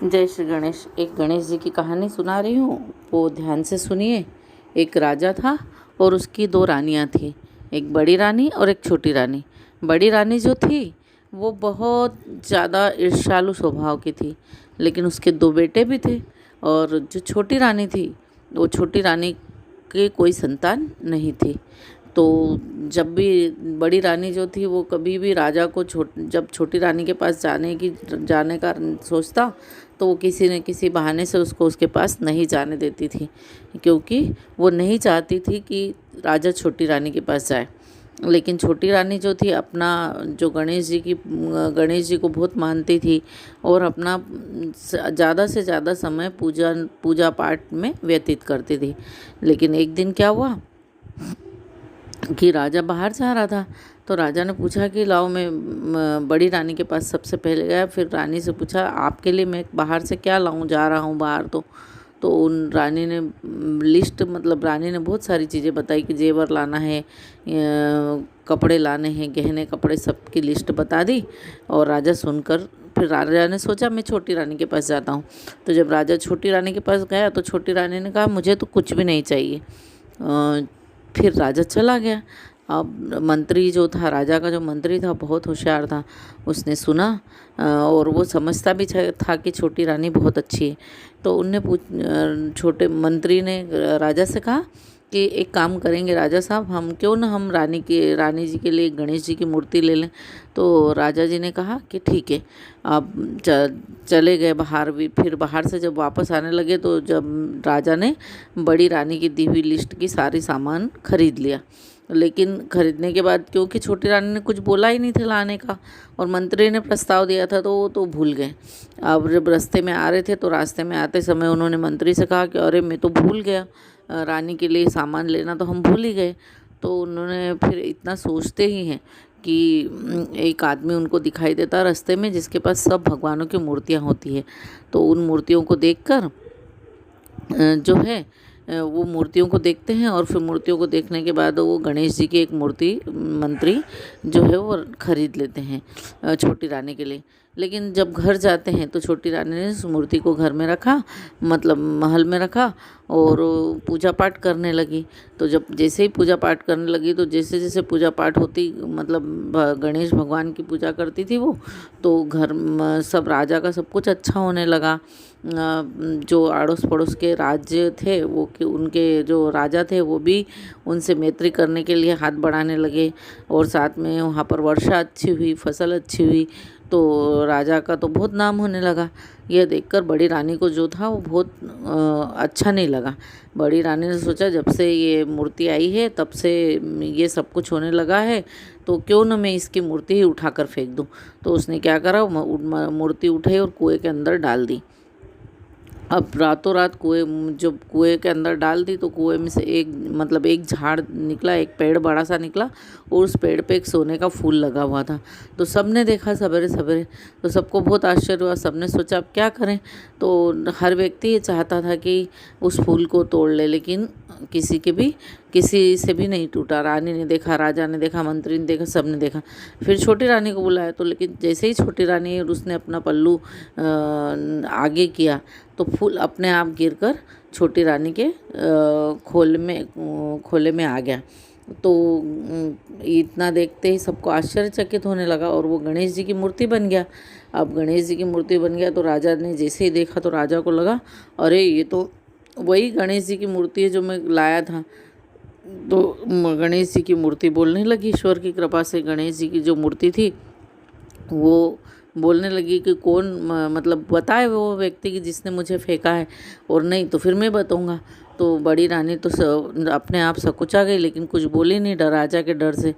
जय श्री गणेश। एक गणेश जी की कहानी सुना रही हूँ, वो ध्यान से सुनिए। एक राजा था और उसकी दो रानियाँ थीं, एक बड़ी रानी और एक छोटी रानी। बड़ी रानी जो थी वो बहुत ज़्यादा ईर्ष्यालु स्वभाव की थी, लेकिन उसके दो बेटे भी थे। और जो छोटी रानी थी, वो छोटी रानी के कोई संतान नहीं थी। तो जब भी बड़ी रानी जो थी वो कभी भी राजा को जब छोटी रानी के पास जाने का सोचता, तो वो किसी न किसी बहाने से उसको उसके पास नहीं जाने देती थी, क्योंकि वो नहीं चाहती थी कि राजा छोटी रानी के पास जाए। लेकिन छोटी रानी जो थी अपना जो गणेश जी को बहुत मानती थी और अपना ज़्यादा से ज़्यादा समय पूजा पाठ में व्यतीत करती थी। लेकिन एक दिन क्या हुआ कि राजा बाहर जा रहा था, तो राजा ने पूछा कि लाओ, मैं बड़ी रानी के पास सबसे पहले गया। फिर रानी से पूछा, आपके लिए मैं बाहर से क्या लाऊं, जा रहा हूं बाहर। तो उन रानी ने रानी ने बहुत सारी चीज़ें बताई कि जेवर लाना है, कपड़े लाने हैं, गहने कपड़े, सब की लिस्ट बता दी। और राजा सुनकर फिर राजा ने सोचा मैं छोटी रानी के पास जाता हूँ। तो जब राजा छोटी रानी के पास गया तो छोटी रानी ने कहा मुझे तो कुछ भी नहीं चाहिए। फिर राजा चला गया। अब मंत्री जो था, राजा का जो मंत्री था, बहुत होशियार था। उसने सुना और वो समझता भी था कि छोटी रानी बहुत अच्छी है। तो छोटे मंत्री ने राजा से कहा कि एक काम करेंगे राजा साहब, हम क्यों ना हम रानी जी के लिए गणेश जी की मूर्ति ले लें। तो राजा जी ने कहा कि ठीक है। अब चले गए बाहर भी। फिर बाहर से जब वापस आने लगे तो जब राजा ने बड़ी रानी की दी हुई लिस्ट की सारी सामान खरीद लिया। लेकिन खरीदने के बाद, क्योंकि छोटी रानी ने कुछ बोला ही नहीं था लाने का और मंत्री ने प्रस्ताव दिया था, तो वो तो भूल गए। अब जब रास्ते में आ रहे थे तो रास्ते में आते समय उन्होंने मंत्री से कहा कि अरे मैं तो भूल गया, रानी के लिए सामान लेना तो हम भूल ही गए। तो उन्होंने फिर इतना सोचते ही हैं कि एक आदमी उनको दिखाई देता रास्ते में, जिसके पास सब भगवानों की मूर्तियाँ होती है। तो उन मूर्तियों को देखकर जो है वो मूर्तियों को देखते हैं और फिर मूर्तियों को देखने के बाद वो गणेश जी की एक मूर्ति मंत्री जो है वो खरीद लेते हैं छोटी रानी के लिए। लेकिन जब घर जाते हैं तो छोटी रानी ने उस मूर्ति को घर में रखा, मतलब महल में रखा, और पूजा पाठ करने लगी। तो जब जैसे ही पूजा पाठ करने लगी, तो जैसे जैसे पूजा पाठ होती, गणेश भगवान की पूजा करती थी वो, तो सब राजा का सब कुछ अच्छा होने लगा। जो अड़ोस पड़ोस के राज्य थे वो कि उनके जो राजा थे वो भी उनसे मैत्री करने के लिए हाथ बढ़ाने लगे, और साथ में वहाँ पर वर्षा अच्छी हुई, फसल अच्छी हुई। तो राजा का तो बहुत नाम होने लगा। यह देखकर बड़ी रानी को जो था वो बहुत अच्छा नहीं लगा। बड़ी रानी ने सोचा जब से ये मूर्ति आई है तब से ये सब कुछ होने लगा है, तो क्यों न मैं इसकी मूर्ति ही उठाकर फेंक दूँ। तो उसने क्या करा, मूर्ति उठाई और कुएं के अंदर डाल दी। अब रातों रात जब कुएं के अंदर डाल दी तो कुएं में से एक झाड़ निकला, एक पेड़ बड़ा सा निकला, और उस पेड़ पे एक सोने का फूल लगा हुआ था। तो सबने देखा सवेरे सवेरे, तो सबको बहुत आश्चर्य हुआ। सबने सोचा अब क्या करें। तो हर व्यक्ति ये चाहता था कि उस फूल को तोड़ ले, लेकिन किसी से भी नहीं टूटा। रानी ने देखा, राजा ने देखा, मंत्री ने देखा, सब ने देखा। फिर छोटी रानी को बुलाया, तो लेकिन जैसे ही छोटी रानी उसने अपना पल्लू आगे किया तो फूल अपने आप गिरकर छोटी रानी के खोले में आ गया। तो इतना देखते ही सबको आश्चर्यचकित होने लगा और वो गणेश जी की मूर्ति बन गया। अब गणेश जी की मूर्ति बन गया तो राजा ने जैसे ही देखा तो राजा को लगा, अरे ये तो वही गणेश जी की मूर्ति है जो मैं लाया था। तो गणेश जी की मूर्ति बोलने लगी। ईश्वर की कृपा से गणेश जी की जो मूर्ति थी वो बोलने लगी कि कौन, मतलब बताए वो व्यक्ति कि जिसने मुझे फेंका है, और नहीं तो फिर मैं बताऊंगा। तो बड़ी रानी तो अपने आप सकुचा गई, लेकिन कुछ बोली नहीं, राजा के डर से।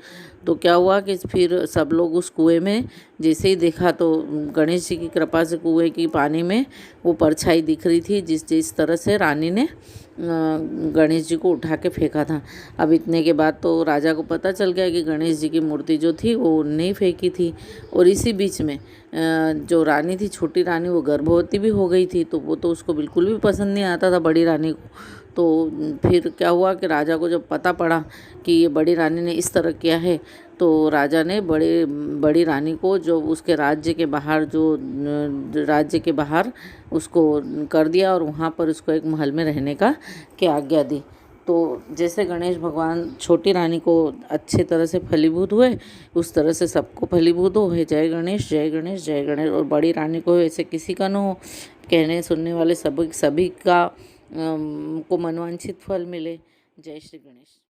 तो क्या हुआ कि फिर सब लोग उस कुएं में जैसे ही देखा तो गणेश जी की कृपा से कुएं की पानी में वो परछाई दिख रही थी, जिस तरह से रानी ने गणेश जी को उठा के फेंका था। अब इतने के बाद तो राजा को पता चल गया कि गणेश जी की मूर्ति जो थी वो नहीं फेंकी थी। और इसी बीच में जो रानी थी, छोटी रानी, वो गर्भवती भी हो गई थी। तो वो तो उसको बिल्कुल भी पसंद नहीं आता था बड़ी रानी को। तो फिर क्या हुआ कि राजा को जब पता पड़ा कि ये बड़ी रानी ने इस तरह किया है, तो राजा ने बड़ी रानी को जो उसके राज्य के बाहर उसको कर दिया और वहाँ पर उसको एक महल में रहने की आज्ञा दी। तो जैसे गणेश भगवान छोटी रानी को अच्छे तरह से फलीभूत हुए, उस तरह से सबको फलीभूत हो। जय गणेश जय गणेश जय गणेश। और बड़ी रानी को ऐसे किसी का न हो, कहने सुनने वाले सभी का को मनवांछित फल मिले। जय श्री गणेश।